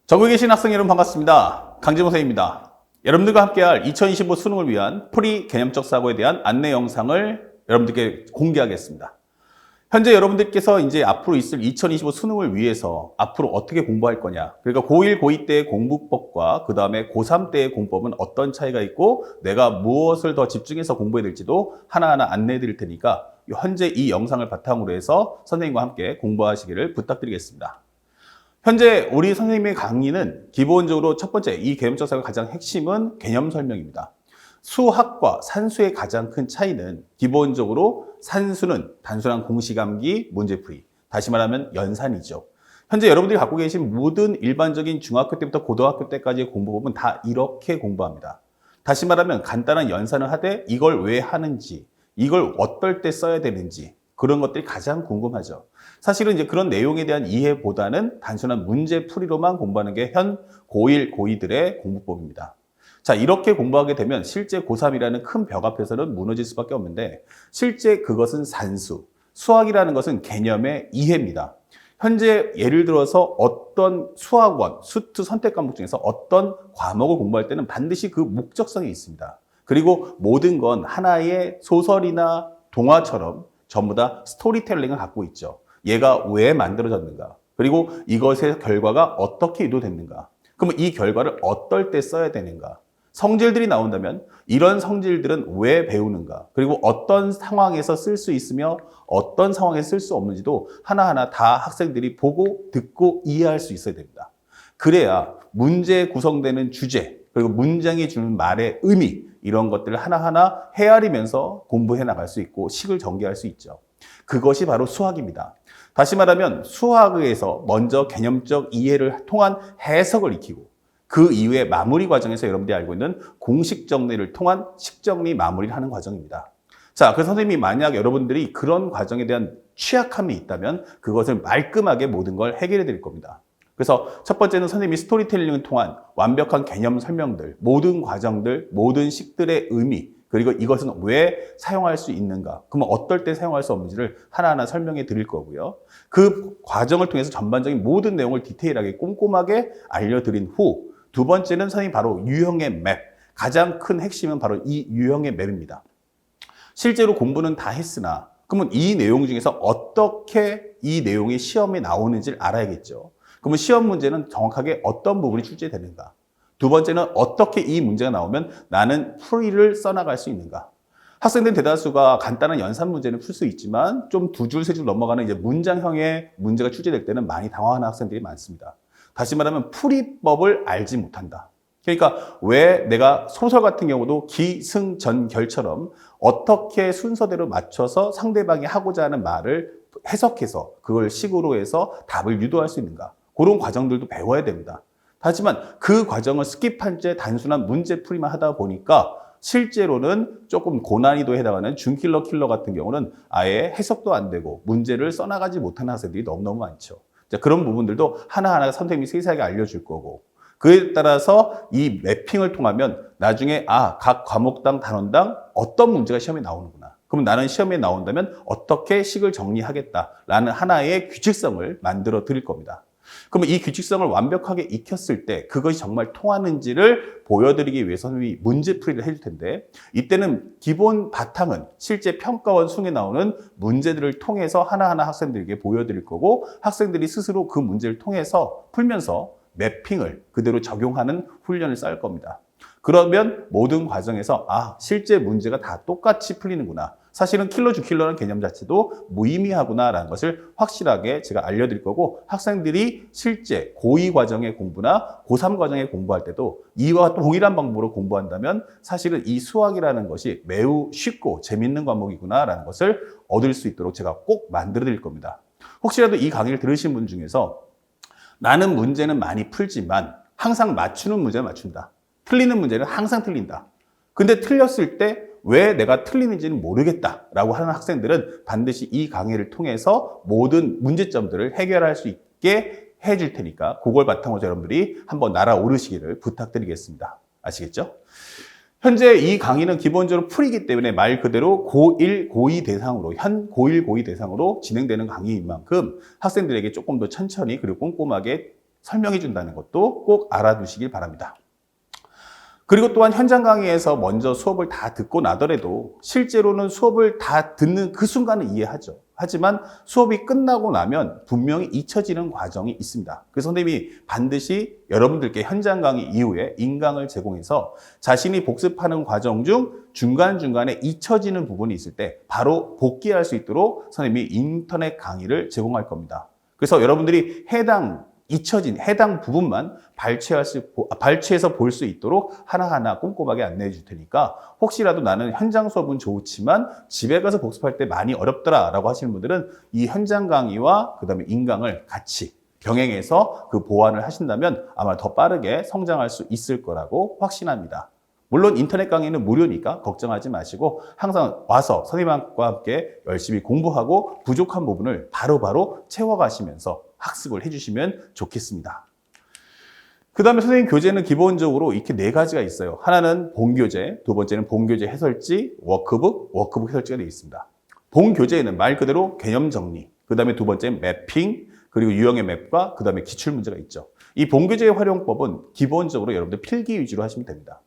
전국에 계신 학생 여러분 반갑습니다. 강진모 선생님입니다. 여러분들과 함께할 2025 수능을 위한 풀이 개념적 사고에 대한 안내 영상을 여러분들께 공개하겠습니다. 현재 여러분들께서 이제 앞으로 있을 2025 수능을 위해서 앞으로 어떻게 공부할 거냐, 그러니까 고1, 고2 때의 공부법과 그 다음에 고3 때의 공부법은 어떤 차이가 있고 내가 무엇을 더 집중해서 공부해야 될지도 하나하나 안내해 드릴 테니까 현재 이 영상을 바탕으로 해서 선생님과 함께 공부하시기를 부탁드리겠습니다. 현재 우리 선생님의 강의는 기본적으로 첫 번째 이 개념적 사고의 가장 핵심은 개념 설명입니다. 수학과 산수의 가장 큰 차이는 기본적으로 산수는 단순한 공식 암기, 문제풀이, 다시 말하면 연산이죠. 현재 여러분들이 갖고 계신 모든 일반적인 중학교 때부터 고등학교 때까지의 공부법은 다 이렇게 공부합니다. 다시 말하면 간단한 연산을 하되 이걸 왜 하는지, 이걸 어떨 때 써야 되는지 그런 것들이 가장 궁금하죠. 사실은 이제 그런 내용에 대한 이해보다는 단순한 문제풀이로만 공부하는 게 현 고1, 고2들의 공부법입니다. 자, 이렇게 공부하게 되면 실제 고3이라는 큰 벽 앞에서는 무너질 수밖에 없는데 실제 그것은 산수, 수학이라는 것은 개념의 이해입니다. 현재 예를 들어서 어떤 수학원, 수트 선택 과목 중에서 어떤 과목을 공부할 때는 반드시 그 목적성이 있습니다. 그리고 모든 건 하나의 소설이나 동화처럼 전부 다 스토리텔링을 갖고 있죠. 얘가 왜 만들어졌는가? 그리고 이것의 결과가 어떻게 유도됐는가? 그러면 이 결과를 어떨 때 써야 되는가? 성질들이 나온다면 이런 성질들은 왜 배우는가? 그리고 어떤 상황에서 쓸 수 있으며 어떤 상황에서 쓸 수 없는지도 하나하나 다 학생들이 보고 듣고 이해할 수 있어야 됩니다. 그래야 문제에 구성되는 주제, 그리고 문장이 주는 말의 의미, 이런 것들을 하나하나 헤아리면서 공부해 나갈 수 있고 식을 전개할 수 있죠. 그것이 바로 수학입니다. 다시 말하면 수학에서 먼저 개념적 이해를 통한 해석을 익히고 그 이후에 마무리 과정에서 여러분들이 알고 있는 공식 정리를 통한 식정리 마무리를 하는 과정입니다. 자, 그래서 선생님이 만약 여러분들이 그런 과정에 대한 취약함이 있다면 그것을 말끔하게 모든 걸 해결해 드릴 겁니다. 그래서 첫 번째는 선생님이 스토리텔링을 통한 완벽한 개념 설명들, 모든 과정들, 모든 식들의 의미, 그리고 이것은 왜 사용할 수 있는가, 그러면 어떨 때 사용할 수 없는지를 하나하나 설명해 드릴 거고요. 그 과정을 통해서 전반적인 모든 내용을 디테일하게 꼼꼼하게 알려드린 후, 두 번째는 선생님이 바로 유형의 맵, 가장 큰 핵심은 바로 이 유형의 맵입니다. 실제로 공부는 다 했으나 그러면 이 내용 중에서 어떻게 이 내용이 시험에 나오는지를 알아야겠죠. 그러면 시험 문제는 정확하게 어떤 부분이 출제되는가? 두 번째는 어떻게 이 문제가 나오면 나는 풀이를 써나갈 수 있는가? 학생들 대다수가 간단한 연산 문제는 풀 수 있지만 좀 두 줄, 세 줄 넘어가는 이제 문장형의 문제가 출제될 때는 많이 당황하는 학생들이 많습니다. 다시 말하면 풀이법을 알지 못한다. 그러니까 왜 내가 소설 같은 경우도 기승전결처럼 어떻게 순서대로 맞춰서 상대방이 하고자 하는 말을 해석해서 그걸 식으로 해서 답을 유도할 수 있는가? 그런 과정들도 배워야 됩니다. 하지만 그 과정을 스킵한 채 단순한 문제풀이만 하다 보니까 실제로는 조금 고난이도에 해당하는 준킬러 킬러 같은 경우는 아예 해석도 안 되고 문제를 써나가지 못하는 학생들이 너무너무 많죠. 자, 그런 부분들도 하나하나 선생님이 세세하게 알려줄 거고 그에 따라서 이 매핑을 통하면 나중에 각 과목당 단원당 어떤 문제가 시험에 나오는구나. 그럼 나는 시험에 나온다면 어떻게 식을 정리하겠다라는 하나의 규칙성을 만들어 드릴 겁니다. 그러면 이 규칙성을 완벽하게 익혔을 때 그것이 정말 통하는지를 보여드리기 위해서 선생님이 문제풀이를 해줄 텐데 이때는 기본 바탕은 실제 평가원 수능에 나오는 문제들을 통해서 하나하나 학생들에게 보여드릴 거고 학생들이 스스로 그 문제를 통해서 풀면서 매핑을 그대로 적용하는 훈련을 쌓을 겁니다. 그러면 모든 과정에서 실제 문제가 다 똑같이 풀리는구나. 사실은 킬러 주 킬러라는 개념 자체도 무의미하구나라는 것을 확실하게 제가 알려드릴 거고 학생들이 실제 고2 과정의 공부나 고3 과정의 공부할 때도 이와 동일한 방법으로 공부한다면 사실은 이 수학이라는 것이 매우 쉽고 재밌는 과목이구나라는 것을 얻을 수 있도록 제가 꼭 만들어 드릴 겁니다. 혹시라도 이 강의를 들으신 분 중에서 나는 문제는 많이 풀지만 항상 맞추는 문제는 맞춘다. 틀리는 문제는 항상 틀린다. 근데 틀렸을 때 왜 내가 틀리는지는 모르겠다라고 하는 학생들은 반드시 이 강의를 통해서 모든 문제점들을 해결할 수 있게 해줄 테니까 그걸 바탕으로 여러분들이 한번 날아오르시기를 부탁드리겠습니다. 아시겠죠? 현재 이 강의는 기본적으로 풀이기 때문에 말 그대로 고1, 고2 대상으로, 현 고1, 고2 대상으로 진행되는 강의인 만큼 학생들에게 조금 더 천천히 그리고 꼼꼼하게 설명해 준다는 것도 꼭 알아두시길 바랍니다. 그리고 또한 현장 강의에서 먼저 수업을 다 듣고 나더라도 실제로는 수업을 다 듣는 그 순간은 이해하죠. 하지만 수업이 끝나고 나면 분명히 잊혀지는 과정이 있습니다. 그래서 선생님이 반드시 여러분들께 현장 강의 이후에 인강을 제공해서 자신이 복습하는 과정 중 중간중간에 잊혀지는 부분이 있을 때 바로 복귀할 수 있도록 선생님이 인터넷 강의를 제공할 겁니다. 그래서 여러분들이 잊혀진 해당 부분만 발췌해서 볼 수 있도록 하나하나 꼼꼼하게 안내해 줄 테니까 혹시라도 나는 현장 수업은 좋지만 집에 가서 복습할 때 많이 어렵더라 라고 하시는 분들은 이 현장 강의와 그 다음에 인강을 같이 병행해서 그 보완을 하신다면 아마 더 빠르게 성장할 수 있을 거라고 확신합니다. 물론 인터넷 강의는 무료니까 걱정하지 마시고 항상 와서 선생님과 함께 열심히 공부하고 부족한 부분을 바로바로 채워가시면서 학습을 해주시면 좋겠습니다. 그 다음에 선생님 교재는 기본적으로 이렇게 4가지가 있어요. 하나는 본교재, 두 번째는 본교재 해설지, 워크북 해설지가 되어 있습니다. 본교재에는 말 그대로 개념 정리, 그 다음에 두 번째는 매핑, 그리고 유형의 맵과 그 다음에 기출문제가 있죠. 이 본교재의 활용법은 기본적으로 여러분들 필기 위주로 하시면 됩니다.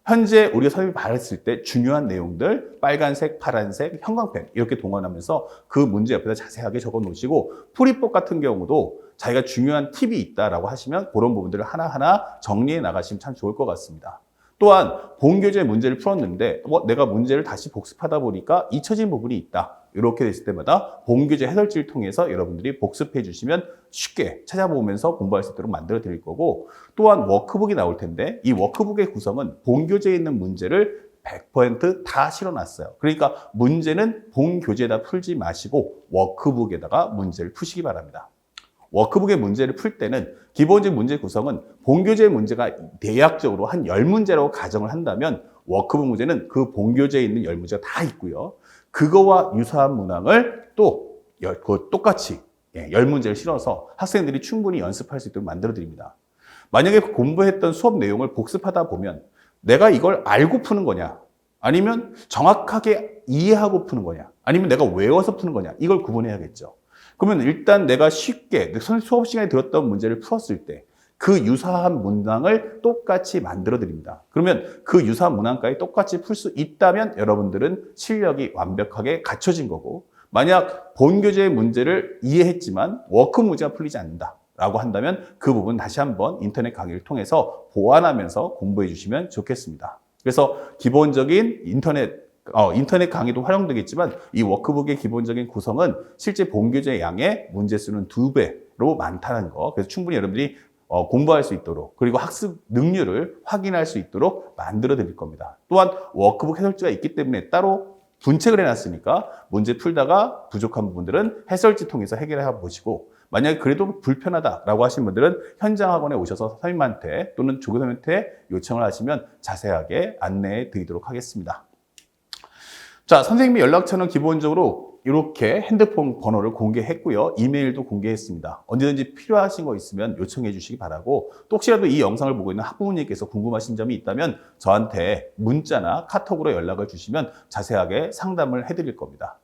현재 우리가 선생님이 말했을 때 중요한 내용들 빨간색, 파란색, 형광펜 이렇게 동원하면서 그 문제 옆에다 자세하게 적어 놓으시고 풀이법 같은 경우도 자기가 중요한 팁이 있다라고 하시면 그런 부분들을 하나하나 정리해 나가시면 참 좋을 것 같습니다. 또한 본교재 문제를 풀었는데 내가 문제를 다시 복습하다 보니까 잊혀진 부분이 있다. 이렇게 됐을 때마다 본교재 해설지를 통해서 여러분들이 복습해 주시면 쉽게 찾아보면서 공부할 수 있도록 만들어 드릴 거고 또한 워크북이 나올 텐데 이 워크북의 구성은 본교재에 있는 문제를 100% 실어놨어요. 그러니까 문제는 본교재에다 풀지 마시고 워크북에다가 문제를 푸시기 바랍니다. 워크북의 문제를 풀 때는 기본적인 문제 구성은 본교재 문제가 대략적으로 한 10문제라고 가정을 한다면 워크북 문제는 그 본교재에 있는 10문제가 다 있고요. 그거와 유사한 문항을 또 똑같이 10문제를 실어서 학생들이 충분히 연습할 수 있도록 만들어 드립니다. 만약에 공부했던 수업 내용을 복습하다 보면 내가 이걸 알고 푸는 거냐 아니면 정확하게 이해하고 푸는 거냐 아니면 내가 외워서 푸는 거냐 이걸 구분해야겠죠. 그러면 일단 내가 쉽게 수업 시간에 들었던 문제를 풀었을 때 그 유사한 문항을 똑같이 만들어 드립니다. 그러면 그 유사한 문항까지 똑같이 풀 수 있다면 여러분들은 실력이 완벽하게 갖춰진 거고 만약 본교재의 문제를 이해했지만 워크 문제가 풀리지 않는다 라고 한다면 그 부분 다시 한번 인터넷 강의를 통해서 보완하면서 공부해 주시면 좋겠습니다. 그래서 기본적인 인터넷 강의도 활용되겠지만 이 워크북의 기본적인 구성은 실제 본교재 양의 문제 수는 2배로 많다는 거. 그래서 충분히 여러분들이 공부할 수 있도록 그리고 학습 능률을 확인할 수 있도록 만들어 드릴 겁니다. 또한 워크북 해설지가 있기 때문에 따로 분책을 해놨으니까 문제 풀다가 부족한 부분들은 해설지 통해서 해결해 보시고 만약에 그래도 불편하다라고 하신 분들은 현장 학원에 오셔서 선생님한테 또는 조교 선생님한테 요청을 하시면 자세하게 안내해 드리도록 하겠습니다. 자, 선생님의 연락처는 기본적으로 이렇게 핸드폰 번호를 공개했고요. 이메일도 공개했습니다. 언제든지 필요하신 거 있으면 요청해 주시기 바라고 또 혹시라도 이 영상을 보고 있는 학부모님께서 궁금하신 점이 있다면 저한테 문자나 카톡으로 연락을 주시면 자세하게 상담을 해드릴 겁니다.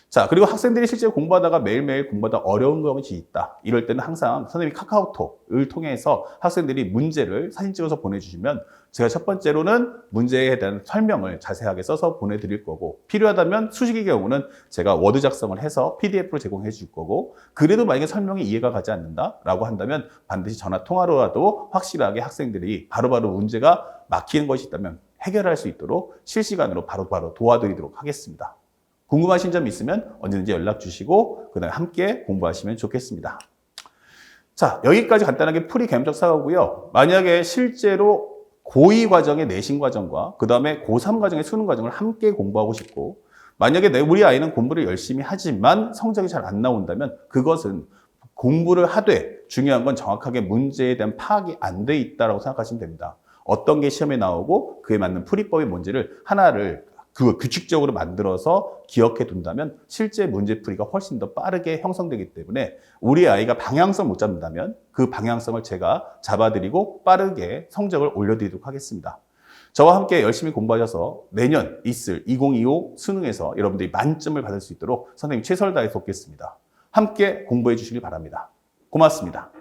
자, 그리고 학생들이 실제 공부하다가 매일매일 공부하다 어려운 것이 있다. 이럴 때는 항상 선생님이 카카오톡을 통해서 학생들이 문제를 사진 찍어서 보내주시면 제가 첫 번째로는 문제에 대한 설명을 자세하게 써서 보내드릴 거고 필요하다면 수식의 경우는 제가 워드 작성을 해서 PDF로 제공해 줄 거고 그래도 만약에 설명이 이해가 가지 않는다라고 한다면 반드시 전화 통화로라도 확실하게 학생들이 바로바로 문제가 막히는 것이 있다면 해결할 수 있도록 실시간으로 바로바로 도와드리도록 하겠습니다. 궁금하신 점 있으면 언제든지 연락 주시고 그다음에 함께 공부하시면 좋겠습니다. 자, 여기까지 간단하게 풀이 개념적 사고고요. 만약에 실제로 고2 과정의 내신 과정과 그다음에 고3 과정의 수능 과정을 함께 공부하고 싶고 만약에 우리 아이는 공부를 열심히 하지만 성적이 잘 안 나온다면 그것은 공부를 하되 중요한 건 정확하게 문제에 대한 파악이 안 돼 있다고 생각하시면 됩니다. 어떤 게 시험에 나오고 그에 맞는 풀이법의 문제를 하나를 규칙적으로 만들어서 기억해 둔다면 실제 문제풀이가 훨씬 더 빠르게 형성되기 때문에 우리 아이가 방향성 못 잡는다면 그 방향성을 제가 잡아드리고 빠르게 성적을 올려드리도록 하겠습니다. 저와 함께 열심히 공부하셔서 내년 있을 2025 수능에서 여러분들이 만점을 받을 수 있도록 선생님이 최선을 다해 돕겠습니다. 함께 공부해 주시길 바랍니다. 고맙습니다.